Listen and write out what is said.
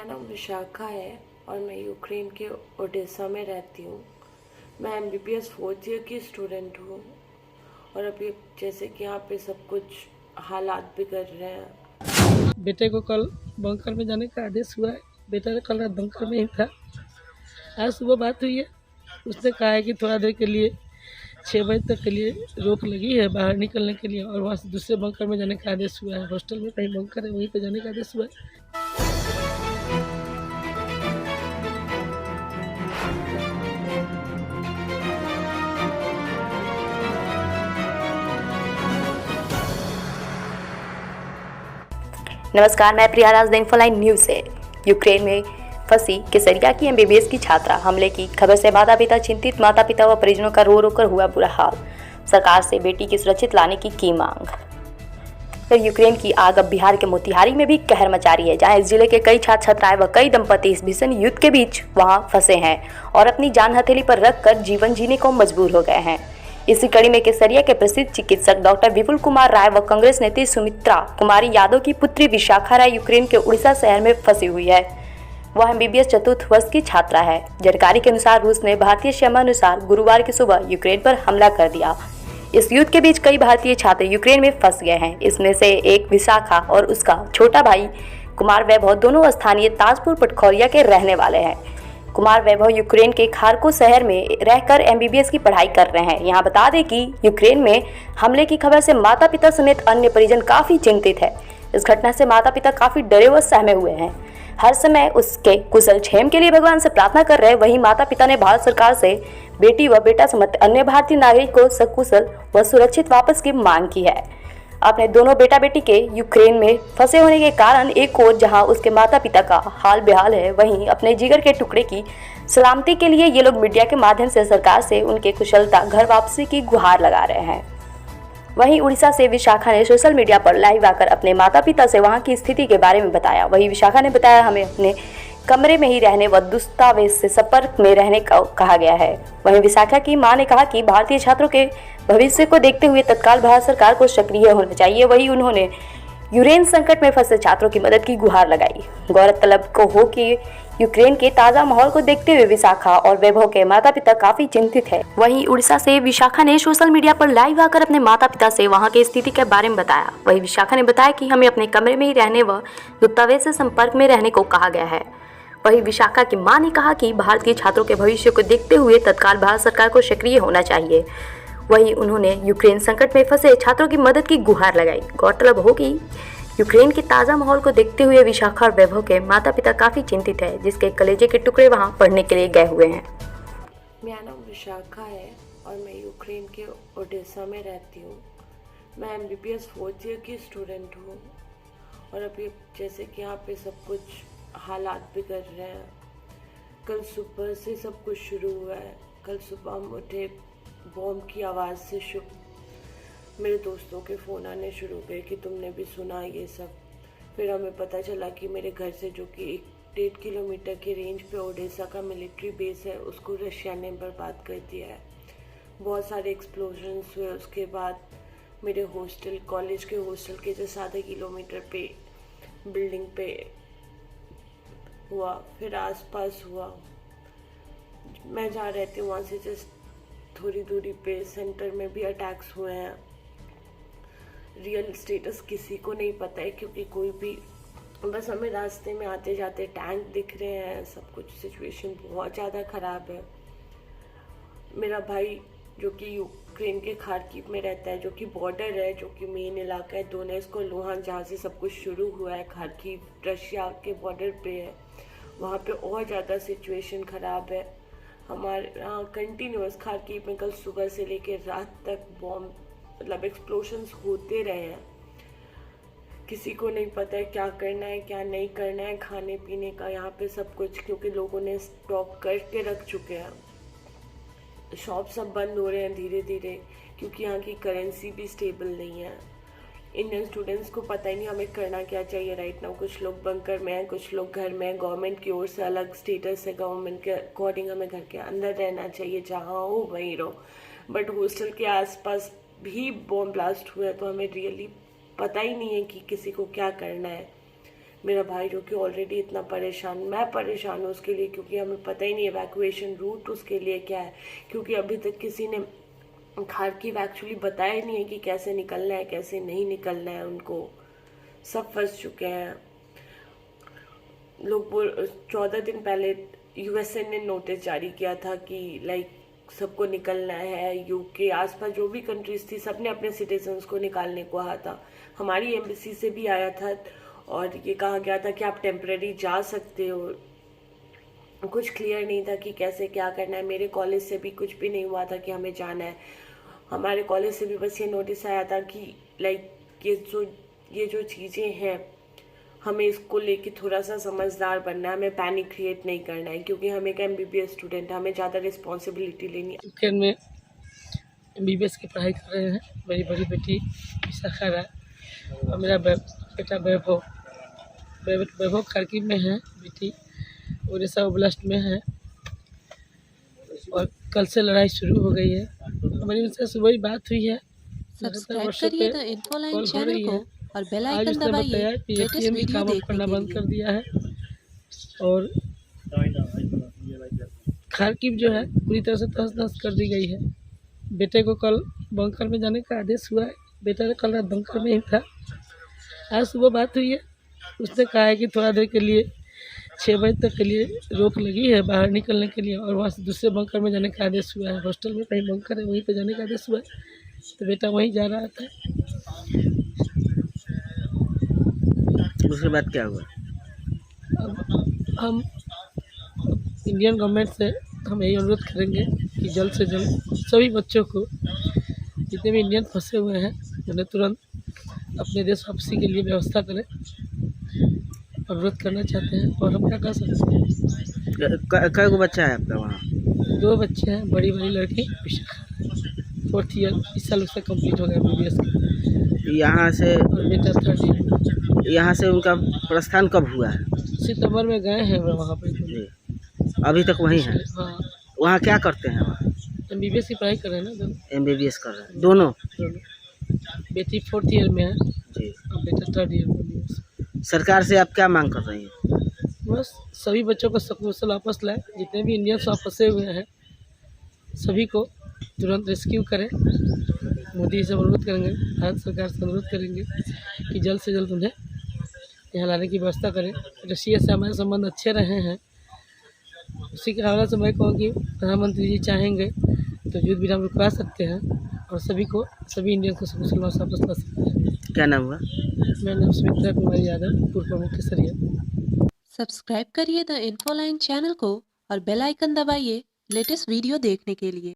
मेरा नाम विशाखा है और मैं यूक्रेन के ओडेसा में रहती हूँ। मैं एमबीबीएस फोर्थ ईयर की स्टूडेंट हूँ और अभी जैसे कि यहाँ पे सब कुछ हालात बिगड़ रहे हैं। बेटे को कल बंकर में जाने का आदेश हुआ है। बेटा कल रात बंकर में ही था। आज सुबह बात हुई है, उसने कहा है कि थोड़ा देर के लिए 6 बजे तक के लिए रोक लगी है बाहर निकलने के लिए, और वहाँ से दूसरे बंकर में जाने का आदेश हुआ है। हॉस्टल में कहीं बंकर है, वहीं पे जाने का आदेश हुआ है। नमस्कार, मैं प्रिया राज इन्फोलाइन न्यूज से। यूक्रेन में फंसी केसरिया की एमबीबीएस की छात्रा हमले की खबर से माता पिता चिंतित। माता पिता व परिजनों का रो रो कर हुआ बुरा हाल। सरकार से बेटी की सुरक्षित लाने की मांग। फिर यूक्रेन की आग अब बिहार के मोतिहारी में भी कहर मचा रही है, जहां इस जिले के कई छात्र छात्राएं व कई दंपति इस भीषण युद्ध के बीच वहां फंसे हैं और अपनी जान हथेली पर रखकर जीवन जीने को मजबूर हो गए हैं। इसी कड़ी में केसरिया के प्रसिद्ध चिकित्सक डॉक्टर विपुल कुमार राय व कांग्रेस नेत्री सुमित्रा कुमारी यादव की पुत्री विशाखा राय यूक्रेन के उड़ीसा शहर में फंसी हुई है। वह एमबीबीएस चतुर्थ वर्ष की छात्रा है। जानकारी के अनुसार रूस ने भारतीय समयानुसार गुरुवार की सुबह यूक्रेन पर हमला कर दिया। इस युद्ध के बीच कई भारतीय छात्र यूक्रेन में फंस गए हैं। इसमें से एक विशाखा और उसका छोटा भाई कुमार वैभव दोनों स्थानीय ताजपुर पटखोरिया के रहने वाले हैं। कुमार वैभव यूक्रेन के खारको शहर में रहकर एमबीबीएस की पढ़ाई कर रहे हैं। यहाँ बता दें कि यूक्रेन में हमले की खबर से माता पिता समेत अन्य परिजन काफी चिंतित है। इस घटना से माता पिता काफी डरे व सहमे हुए हैं। हर समय उसके कुशल क्षेम के लिए भगवान से प्रार्थना कर रहे। वहीं माता पिता ने भारत सरकार से बेटी व बेटा समेत अन्य भारतीय नागरिक को सकुशल व सुरक्षित वापस की मांग की है। अपने दोनों बेटा बेटी के यूक्रेन में फंसे होने के कारण एक ओर जहां उसके माता पिता का हाल बेहाल है, वहीं अपने जिगर के टुकड़े की सलामती के लिए ये लोग मीडिया के माध्यम से सरकार से उनके कुशलता घर वापसी की गुहार लगा रहे हैं। वहीं उड़ीसा से विशाखा ने सोशल मीडिया पर लाइव आकर अपने माता पिता से वहां की स्थिति के बारे में बताया। वहीं विशाखा ने बताया, हमें अपने कमरे में ही रहने व दस्तावेज से संपर्क में रहने का कहा गया है। वहीं विशाखा की मां ने कहा कि भारतीय छात्रों के भविष्य को देखते हुए तत्काल भारत सरकार को सक्रिय होना चाहिए। वहीं उन्होंने यूक्रेन संकट में फंसे छात्रों की मदद की गुहार लगाई। गौरतलब को हो कि यूक्रेन के ताज़ा माहौल को देखते हुए विशाखा और वैभव के माता पिता काफी चिंतित है। वहीं उड़ीसा से विशाखा ने सोशल मीडिया पर लाइव आकर अपने माता पिता से वहां की स्थिति के बारे में बताया। वहीं विशाखा ने बताया कि हमें अपने कमरे में ही रहने व दूतावास से संपर्क में रहने को कहा गया है। वहीं विशाखा की मां ने कहा कि भारत के छात्रों के भविष्य को देखते हुए तत्काल भारत सरकार को सक्रिय होना चाहिए। वहीं उन्होंने यूक्रेन संकट में फंसे छात्रों की मदद की गुहार लगाई। गौरतलब हो कि यूक्रेन के ताज़ा माहौल को देखते हुए विशाखा और वैभव के माता पिता काफ़ी चिंतित है, जिसके कलेजे के टुकड़े वहां पढ़ने के लिए गए हुए हैं। मेरा नाम विशाखा है और मैं यूक्रेन के ओडेसा में रहती हूँ। मैं एमबीबीएस फोर्थ ईयर की स्टूडेंट हूँ और अभी जैसे कि यहाँ पे सब कुछ हालात बिगड़ रहे हैं। कल सुबह से सब कुछ शुरू हुआ है। कल सुबह हम उठे, बॉम्ब की आवाज़ से मेरे दोस्तों के फ़ोन आने शुरू हो गए कि तुमने भी सुना ये सब। फिर हमें पता चला कि मेरे घर से, जो कि 1-1.5 किलोमीटर की रेंज पे ओडेसा का मिलिट्री बेस है, उसको रशिया ने बर्बाद कर दिया है। बहुत सारे एक्सप्लोजन्स हुए। उसके बाद मेरे हॉस्टल, कॉलेज के हॉस्टल के जस्ट आधे किलोमीटर पे बिल्डिंग पे हुआ, फिर आसपास हुआ। मैं जहाँ रहती हूँ वहाँ से जस्ट थोड़ी दूरी पे सेंटर में भी अटैक्स हुए हैं। रियल स्टेटस किसी को नहीं पता है, क्योंकि कोई भी, बस हमें रास्ते में आते जाते टैंक दिख रहे हैं। सब कुछ सिचुएशन बहुत ज़्यादा ख़राब है। मेरा भाई जो कि यूक्रेन के खार्किव में रहता है, जो कि बॉर्डर है, जो कि मेन इलाका है डोनेट्स्क और लुहान, जहाँ से सब कुछ शुरू हुआ है, खार्किव रशिया के बॉर्डर पे है। वहाँ पे और ज़्यादा सिचुएशन ख़राब है। हमारे कंटिन्यूस खार्किव में कल सुबह से लेकर रात तक बॉम्ब, मतलब एक्सप्लोशंस होते रहे हैं। किसी को नहीं पता है क्या करना है क्या नहीं करना है। खाने पीने का यहाँ पे सब कुछ, क्योंकि लोगों ने स्टॉक करके रख चुके हैं। शॉप सब बंद हो रहे हैं धीरे धीरे, क्योंकि यहाँ की करेंसी भी स्टेबल नहीं है। इंडियन स्टूडेंट्स को पता ही नहीं हमें करना क्या चाहिए राइट नाउ। कुछ लोग बंकर में हैं, कुछ लोग घर में हैं। गवर्नमेंट की ओर से अलग स्टेटस है, गवर्नमेंट के अकॉर्डिंग हमें घर के अंदर रहना चाहिए, जहाँ हो वहीं रहो। बट हॉस्टल के आसपास भी बॉम्ब ब्लास्ट हुआ है, तो हमें रियली पता ही नहीं है कि किसी को क्या करना है। मेरा भाई जो कि ऑलरेडी इतना परेशान, मैं परेशान हूँ उसके लिए, क्योंकि हमें पता ही नहीं इवैक्यूएशन रूट उसके लिए क्या है, क्योंकि अभी तक किसी ने खार्किव एक्चुअली बताया ही नहीं है कि कैसे निकलना है कैसे नहीं निकलना है। उनको सब फंस चुके हैं लोग। 14 दिन पहले यूएसए ने नोटिस जारी किया था कि लाइक सबको निकलना है। यूके आसपास जो भी कंट्रीज थी सबने अपने सिटीजन्स को निकालने को कहा था। हमारी एम्बेसी से भी आया था और ये कहा गया था कि आप टेम्परेरी जा सकते हो। कुछ क्लियर नहीं था कि कैसे क्या करना है। मेरे कॉलेज से भी कुछ भी नहीं हुआ था कि हमें जाना है। हमारे कॉलेज से भी बस ये नोटिस आया था कि लाइक ये जो चीज़ें हैं हमें इसको लेके थोड़ा सा समझदार बनना है, हमें पैनिक क्रिएट नहीं करना है, क्योंकि हम एक एमबीबीएस स्टूडेंट है, हमें ज़्यादा रिस्पॉन्सिबिलिटी लेनी है। यूक्रेन में एमबीबीएस की पढ़ाई कर रहे हैं मेरी बड़ी बेटी विशाखा राय और मेरा बेटा वैभव खार्किव में है, बेटी ओडिशा ओब्लास्ट में है। और कल से लड़ाई शुरू हो गई है। हमारी उनसे सुबह ही बात हुई है। सब्सक्राइब करिए द इन्फोलाइन चैनल को और बेल आज आइकन उसने दबाइए बताया कि लेटेस्ट एटीएम भी वीडियो काम देखने करना के बंद लिए। कर दिया है और खार्किव जो है पूरी तरह से तहस नहस कर दी गई है। बेटे को कल बंकर में जाने का आदेश हुआ है। बेटा कल रात बंकर में ही था। आज सुबह बात हुई है। उसने कहा है कि थोड़ा देर के लिए 6 बजे तक के लिए रोक लगी है बाहर निकलने के लिए, और वहाँ से दूसरे बंकर में जाने का आदेश हुआ है। हॉस्टल में कहीं बंकर है वहीं पे जाने का आदेश हुआ है, तो बेटा वहीं जा रहा था। उसके बाद क्या हुआ? अब हम इंडियन गवर्नमेंट से हम यही अनुरोध करेंगे कि जल्द से जल्द सभी बच्चों को, जितने भी इंडियन फंसे हुए हैं, उन्हें तुरंत अपने देश वापसी के लिए व्यवस्था करें। अनुरोध करना चाहते हैं और हम क्या कर सकते हैं। कई गो बच्चा है आपका वहाँ? 2 बच्चे हैं, बड़ी लड़की विशाखा 4th ईयर इस साल उसका कंप्लीट हो गया एमबीबीएस का। यहाँ से और बेटा 3rd ईयर। यहाँ से उनका प्रस्थान कब हुआ है? सितंबर में गए हैं वे वहाँ पे। जी, अभी तक वहीं है? हाँ, वहाँ क्या करते हैं? वहाँ एमबीबीएस की पढ़ाई कर रहे हैं ना दोनों। एमबीबीएस कर रहे हैं दोनों? बेटी 4th ईयर में है जी। और बेटा 3rd ईयर में। सरकार से आप क्या मांग कर रही हैं? बस सभी बच्चों को सकुशल वापस लाए। जितने भी इंडियंस वहाँ फंसे हुए हैं सभी को तुरंत रेस्क्यू करें। मोदी से अनुरोध करेंगे, भारत सरकार से अनुरोध करेंगे कि जल्द से जल्द उन्हें यहाँ लाने की व्यवस्था करें। रशिया से हमारे संबंध अच्छे रहे हैं। उसी के हवाले से मैं कहूँ कि प्रधानमंत्री जी चाहेंगे तो युद्ध विराम रुकवा सकते हैं और सभी इंडियंस को सकुशल वापस ला सकते हैं। क्या नाम हुआ? मेरा नाम सुमित्रा कुमारी यादव, पूर्व प्रमुख केसरिया। सब्सक्राइब करिए द इन्फोलाइन चैनल को और बेल आइकन दबाइए लेटेस्ट वीडियो देखने के लिए।